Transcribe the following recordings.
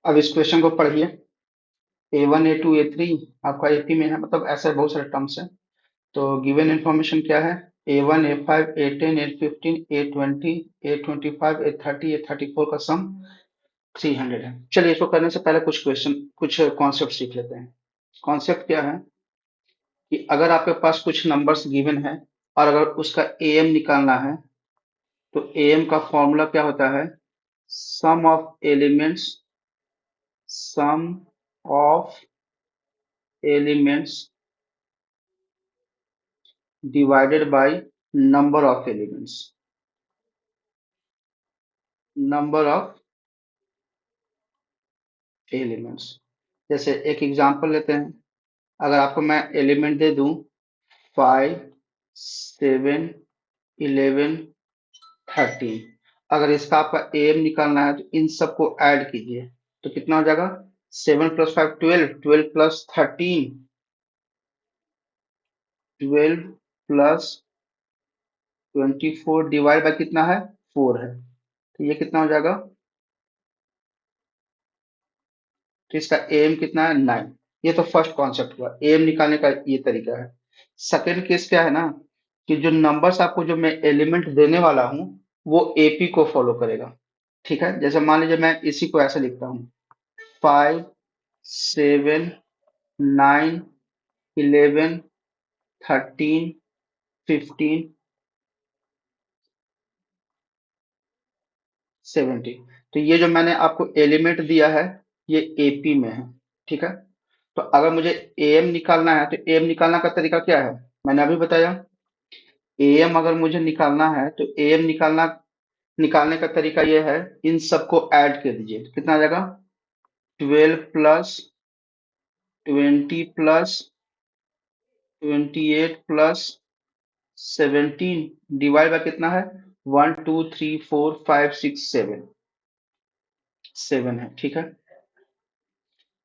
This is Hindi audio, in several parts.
अब इस क्वेश्चन को पढ़िए। A1 A2 A3 आपका AP में है, मतलब ऐसे बहुत सारे टर्म्स हैं। तो गिवन इंफॉर्मेशन क्या है? A1 A5 A10 A15 A20 A25 A30 A34 का सम 300 है। चलिए, इसको करने से पहले कुछ कॉन्सेप्ट सीख लेते हैं। कॉन्सेप्ट क्या है कि अगर आपके पास कुछ नंबर्स गिवन है और अगर उसका एम निकालना है, तो एम का फॉर्मूला क्या होता है? Sum of elements, sum of elements divided by number of elements, number of elements. जैसे एक एग्जांपल लेते हैं। अगर आपको मैं एलिमेंट दे दूं 5 7 11 13, अगर इसका आपका एम निकालना है तो इन सबको ऐड कीजिए। तो कितना हो जाएगा? 7 + 5 12, 12 + 13 12 + 24 डिवाइड बाय कितना है? 4 है। तो ये कितना हो जाएगा? तो इसका एम कितना है? 9। ये तो फर्स्ट कॉन्सेप्ट हुआ, एम निकालने का ये तरीका है। सेकंड केस क्या है ना, कि जो नंबर्स आपको जो मैं एलिमेंट देने वाला हूं वो एपी को फॉलो करेगा। ठीक है, जैसे मान लीजिए मैं इसी को ऐसे लिखता हूँ 5 7 9 11 13 15 70। तो ये जो मैंने आपको एलिमेंट दिया है ये एपी में है। ठीक है, तो अगर मुझे एम निकालना है तो एम निकालने का तरीका क्या है? मैंने अभी बताया। एम अगर मुझे निकालना है तो एम निकालने का तरीका ये है, इन सबको ऐड कर दीजिए। तो कितना आ जाएगा? 12 + 20 + 28 + 17 डिवाइड बाय कितना है? 1 2 3 4 5 6 7, 7 है। ठीक है,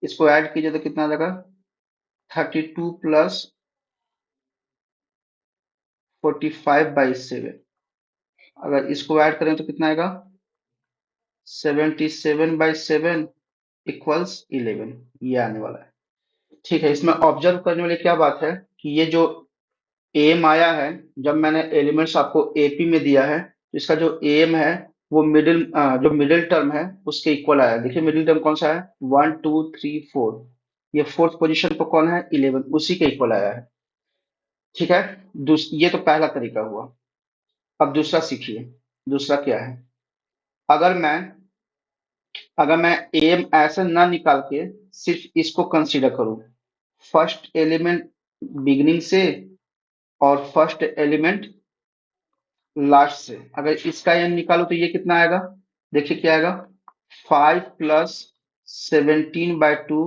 इसको ऐड कीजिए तो कितना आ जाएगा? 32 + 45/7। अगर इसको ऐड करें तो कितना आएगा? 77/7 इक्वल्स 11। ये आने वाला है। ठीक है, इसमें ऑब्जर्व करने वाली क्या बात है कि ये जो एम आया है, जब मैंने एलिमेंट्स आपको एपी में दिया है तो इसका जो एम है वो जो मिडिल टर्म है उसके इक्वल आया है। देखिए मिडिल टर्म कौन सा है? 1 2 3 4। ये फोर्थ पोजीशन पर कौन है? 11, उसी के इक्वल आया है। ठीक है, ये तो पहला तरीका हुआ। अब दूसरा सीखिए। दूसरा क्या है? अगर मैं अगर मैं एम ऐसे ना निकाल के सिर्फ इसको कंसीडर करूं, फर्स्ट एलिमेंट बिगिनिंग से और फर्स्ट एलिमेंट लास्ट से, अगर इसका एम निकालो तो ये कितना आएगा? देखिए क्या आएगा? 5 + 17/2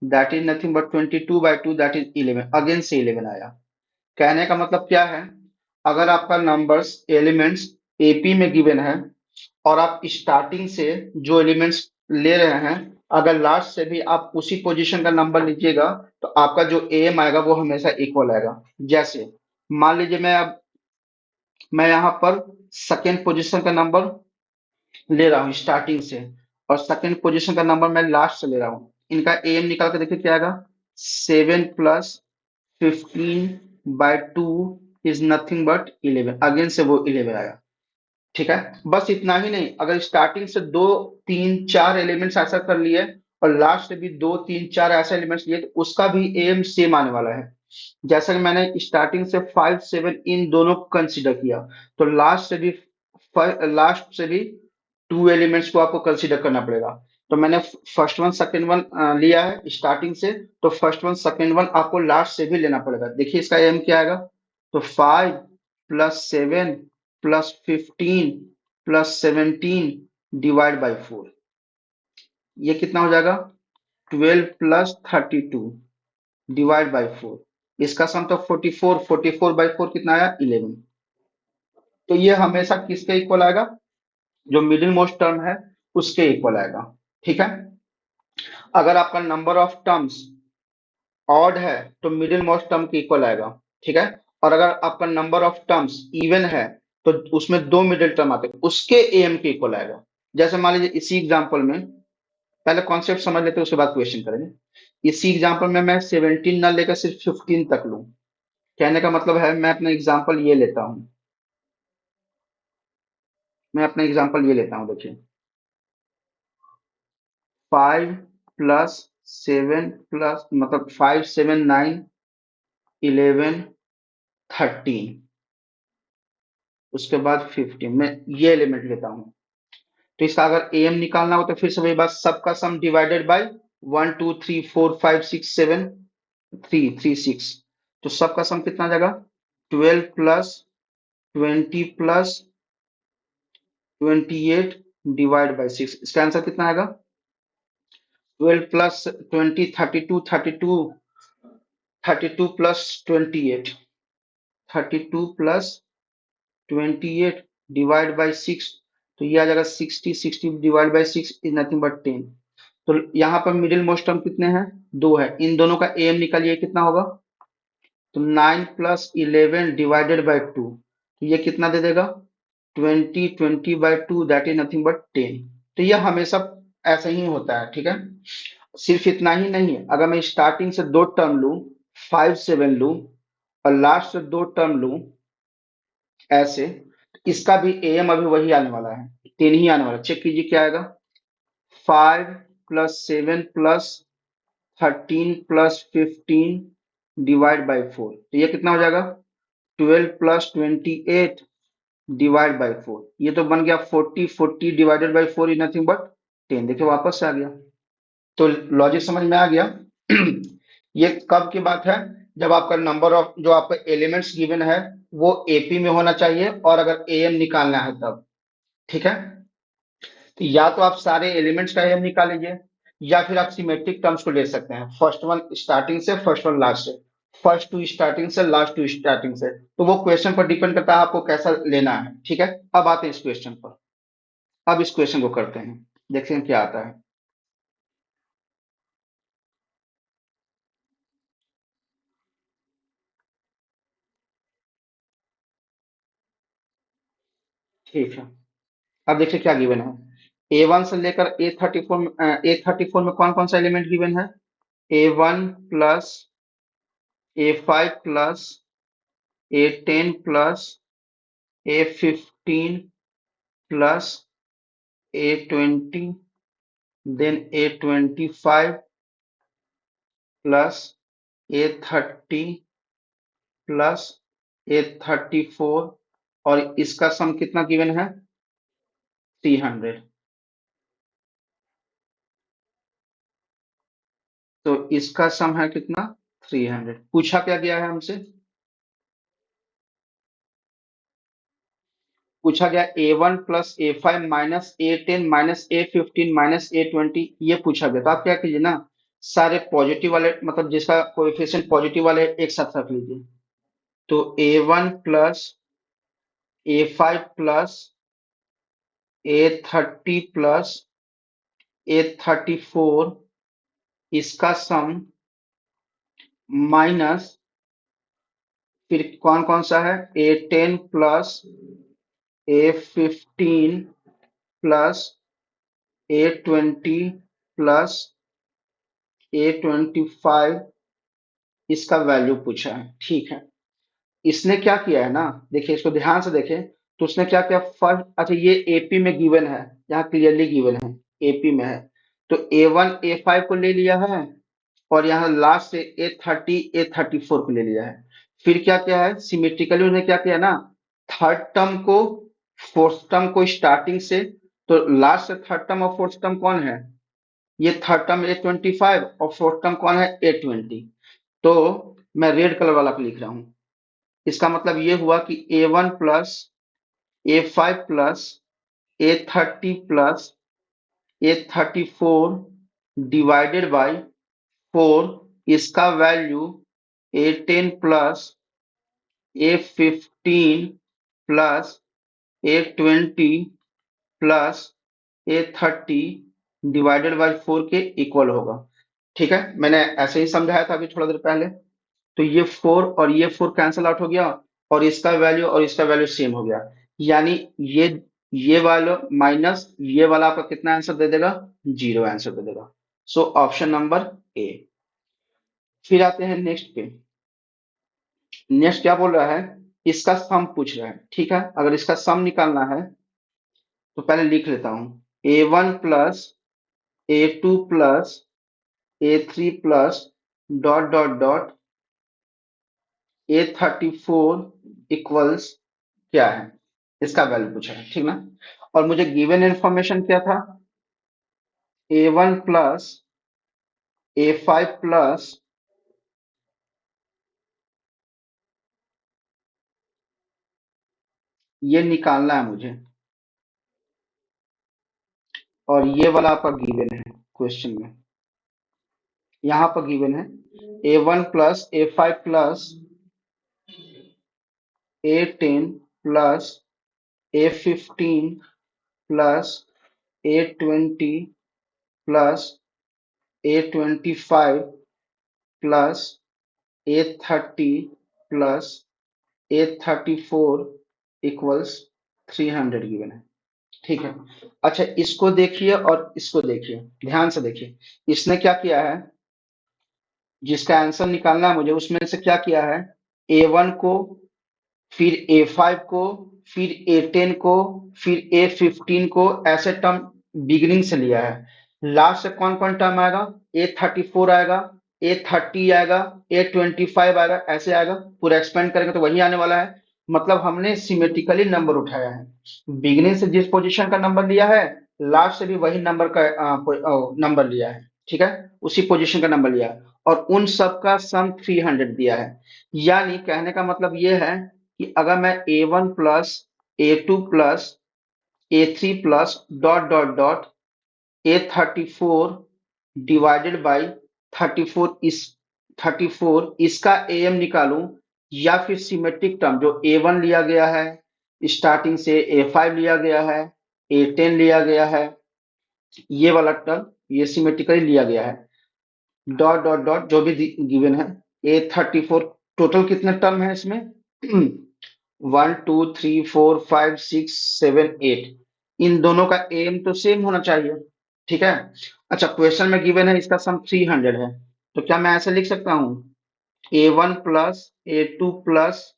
that is nothing but 22/2 that is 11। Again से 11 आया। कहने का मतलब क्या है? अगर आपका नंबर्स एलिमेंट्स एपी में गिवन है और आप स्टार्टिंग से जो एलिमेंट्स ले रहे हैं, अगर लास्ट से भी आप उसी पोजीशन का नंबर लीजिएगा तो आपका जो एम आएगा वो हमेशा इक्वल आएगा। जैसे मान लीजिए मैं यहाँ पर सेकेंड पोजीशन का नंबर ले रहा हूँ स्टार्टिंग से, और सेकेंड पोजीशन का नंबर मैं लास्ट से ले रहा हूँ। इनका एम निकाल के देखिए क्या आएगा? 7 + 15/2 इज नथिंग बट 11। अगेन से वो 11 आया। ठीक है, बस इतना ही नहीं, अगर स्टार्टिंग से 2 3 4 एलिमेंट्स ऐसा कर लिए और लास्ट से भी 2 3 4 ऐसे एलिमेंट्स लिए तो उसका भी एम सेम आने वाला है। जैसा कि मैंने स्टार्टिंग से 5 7 इन दोनों को कंसीडर किया, तो लास्ट से भी 2 एलिमेंट्स को आपको कंसीडर करना पड़ेगा। तो मैंने फर्स्ट वन सेकंड वन लिया है स्टार्टिंग से, तो फर्स्ट वन सेकंड वन आपको लास्ट से भी लेना पड़ेगा। देखिए इसका एम क्या आएगा? तो 5 + 7 + 15 + 17 डिवाइड बाय 4, ये कितना हो जाएगा? 12 + 32 डिवाइड बाय 4। इसका सम तो 44, 44/4 कितना आया? 11। तो ये हमेशा किसके इक्वल आएगा? जो मिडिल मोस्ट टर्म है उसके इक्वल आएगा। ठीक है, अगर आपका नंबर ऑफ टर्म्स ऑड है तो मिडिल मोस्ट टर्म के इक्वल आएगा। ठीक है, और अगर आपका नंबर ऑफ टर्म्स इवन है तो उसमें दो मिडिल टर्म आते हैं, उसके एम के इक्वल आएगा। जैसे मान लीजिए इसी एग्जांपल में पहले कॉन्सेप्ट समझ लेते हैं, उसके बाद क्वेश्चन करेंगे। इसी एग्जांपल में मैं 17 ना लेकर सिर्फ 15 तक लूं। कहने का मतलब है मैं अपना एग्जांपल ये लेता हूं, देखिए 5 प्लस 7 प्लस मतलब 5 7 9 11 13, उसके बाद 15, मैं ये एलिमेंट लेता हूं। तो इसका अगर एम निकालना हो तो फिर से वही बात, सबका सम डिवाइडेड बाय 1 2 3 4 5 6 7 3 3 6। तो सबका सम कितना आ जाएगा? 12 प्लस 20 प्लस 28 डिवाइड बाय 6। इसका आंसर कितना आएगा? 12 plus 20 32, 32 plus 28, 32 plus 28 divide by 6। तो ये आ जाएगा 60, 60 divide by 6 is nothing but 10। तो यहाँ पर मिडिल मोस्ट टर्म कितने हैं? 2 है। इन दोनों का एम निकालिए, कितना होगा? तो 9 प्लस 11 डिवाइडेड बाय 2, तो ये कितना दे देगा? 20, 20 by 2 that is nothing but 10। तो ये हमेशा ऐसा ही होता है, ठीक है। सिर्फ इतना ही नहीं है, अगर मैं स्टार्टिंग से दो टर्म लूं, 5 7 लूं, और लास्ट से दो टर्म लूं ऐसे, इसका भी एम अभी वही आने वाला है, 10 ही आने वाला है। चेक कीजिए क्या आएगा। 5 plus 7 plus 13 plus 15 divide by 4, तो ये कितना हो जाएगा? 12 प्लस 28 डिवाइड बाई 4, ये तो बन गया 40, 40 divided by 4 is nothing but 10। देखिए वापस से आ गया। तो लॉजिक समझ में आ गया। ये कब की बात है? जब आपका नंबर ऑफ जो आपका एलिमेंट्स गिवन है वो एपी में होना चाहिए, और अगर एम निकालना है तब, ठीक है। तो या तो आप सारे एलिमेंट्स का एम निकाल लीजिए, या फिर आप सिमेट्रिक टर्म्स को ले सकते हैं, फर्स्ट वन स्टार्टिंग से, फर्स्ट वन लास्ट से, फर्स्ट टू स्टार्टिंग से, लास्ट टू स्टार्टिंग से। तो वो क्वेश्चन पर डिपेंड करता है आपको कैसा लेना है, ठीक है। अब आते हैं इस क्वेश्चन पर। अब इस क्वेश्चन को करते हैं, देखते हैं क्या आता है। ठीक है, अब देखिए क्या गिवन है। ए वन से लेकर ए 34 में कौन कौन सा एलिमेंट गिवन है? A1 plus A5 plus A10 plus A15 plus A20, then A25 plus A30 plus A34, और इसका सम कितना गिवन है? 300। तो इसका सम है कितना? 300। पूछा क्या गया है हमसे? पूछा गया A1 plus A5 minus A10 minus A15 minus A20, ये पूछा गया। तो आप क्या कीजिए ना, सारे पॉजिटिव वाले मतलब जिसका कोएफिशिएंट पॉजिटिव वाले एक साथ रख लीजिए। तो A1 plus A5 plus A30 plus A34, इसका सम माइनस फिर कौन कौन सा है? A10 plus A15 plus A20 plus A25, इसका वैल्यू पूछा है, ठीक है। इसने क्या किया है ना, देखिए इसको ध्यान से देखें। तो उसने क्या किया फर्स्ट, अच्छा ये एपी में गिवन है, यहाँ क्लियरली गिवन है, एपी में है। तो A1 A5 को ले लिया है, और यहाँ लास्ट से A30 A34 को ले लिया है। फिर क्या क्या है, सिमेट्रिकली उन्होंने क्या किया ना, थर्ड टर्म को फोर्थ टर्म को स्टार्टिंग से, तो लास्ट से थर्ड टर्म और फोर्थ टर्म कौन है? ये थर्ड टर्म A25 और फोर्थ टर्म कौन है? A20। तो मैं रेड कलर वाला को लिख रहा हूं। इसका मतलब ये हुआ कि A1 plus A5 plus A30 plus A34 divided by 4, इसका value A10 plus A15 plus A20 plus A30 divided by 4 के इक्वल होगा, ठीक है। मैंने ऐसे ही समझाया था अभी थोड़ा देर पहले। तो ये 4 और ये 4 कैंसिल आउट हो गया, और इसका वैल्यू और इसका वैल्यू सेम हो गया। यानी ये ये वाला माइनस ये वाला आपका कितना आंसर दे देगा? 0 आंसर दे देगा। So option number A. फिर आते हैं नेक्स्ट पे। नेक्स्ट क्या बोल रहा है? इसका सम पूछ रहा है, ठीक है। अगर इसका सम निकालना है तो पहले लिख लेता हूं। A1 plus A2 plus A3 plus dot dot dot A34 equals क्या है, इसका वैल्यू पूछा है, ठीक ना। और मुझे गिवन इंफॉर्मेशन क्या था? A1 प्लस A5 प्लस ये निकालना है मुझे, और ये वाला आपका गिवन है क्वेश्चन में। यहाँ पर गिवन है A1 plus A5 plus A10 plus A15 plus A20 plus A25 plus A30 plus A34 equals 300 given है, ठीक है। अच्छा, इसको देखिए और इसको देखिए, ध्यान से देखिए। इसने क्या किया है, जिसका आंसर निकालना है मुझे, उसमें से क्या किया है? A1 को, फिर A5 को, फिर A10 को, फिर A15 को, ऐसे टर्म बिगिनिंग से लिया है। लास्ट से कौन कौन टर्म आएगा? A34 आएगा, A30 आएगा, A25 आएगा, ऐसे आएगा। पूरा एक्सपेंड करेंगे तो वही आने वाला है। मतलब हमने सिमेट्रिकली नंबर उठाया है। बिगिनिंग से जिस पोजीशन का नंबर लिया है, लास्ट से भी वही नंबर का नंबर लिया है, ठीक है। उसी पोजीशन का नंबर लिया है, और उन सब का सम 300 दिया है। यानी कहने का मतलब ये है कि अगर मैं A1 plus A2 plus A3 plus dot dot dot A34 divided by 34 इसका AM निकालूं, या फिर सिमेट्रिक टर्म जो A1 लिया गया है, स्टार्टिंग से A5 लिया गया है, A10 लिया गया है, ये वाला टर्म ये सिमेट्रिकली लिया गया है, डॉट डॉट डॉट जो भी गिवन है। A34 टोटल कितने टर्म है इसमें? 1 2 3 4 5 6 7 8। इन दोनों का एम तो सेम होना चाहिए, ठीक है। अच्छा, क्वेश्चन में गिवन है इसका सम 300 है, तो क्या मैं ऐसे लिख सकता हूँ? A1 plus A2 plus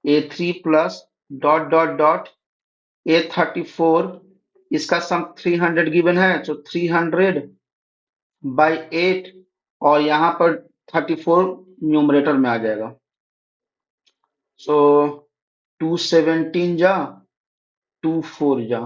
A3 plus dot dot dot A34, इसका सम 300 गिवन है, तो 300/8, और यहाँ पर 34 न्यूमरेटर में आ जाएगा। सो 217 जा 24 जा।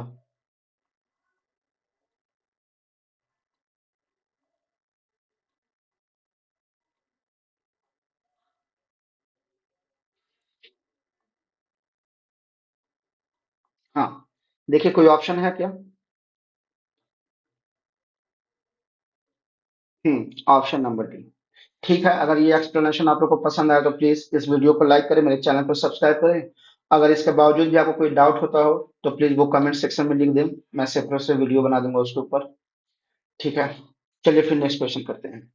हाँ, देखिए कोई ऑप्शन है क्या? Option number D. ठीक है, अगर ये एक्सप्लेनेशन आप लोग को पसंद आया तो प्लीज इस वीडियो को लाइक करें, मेरे चैनल को सब्सक्राइब करें। अगर इसके बावजूद भी आपको कोई डाउट होता हो तो प्लीज वो कमेंट सेक्शन में लिख दें, मैं सेपरेट से वीडियो बना दूंगा उसके ऊपर, ठीक है। चलिए फिर नेक्स्ट क्वेश्चन करते हैं।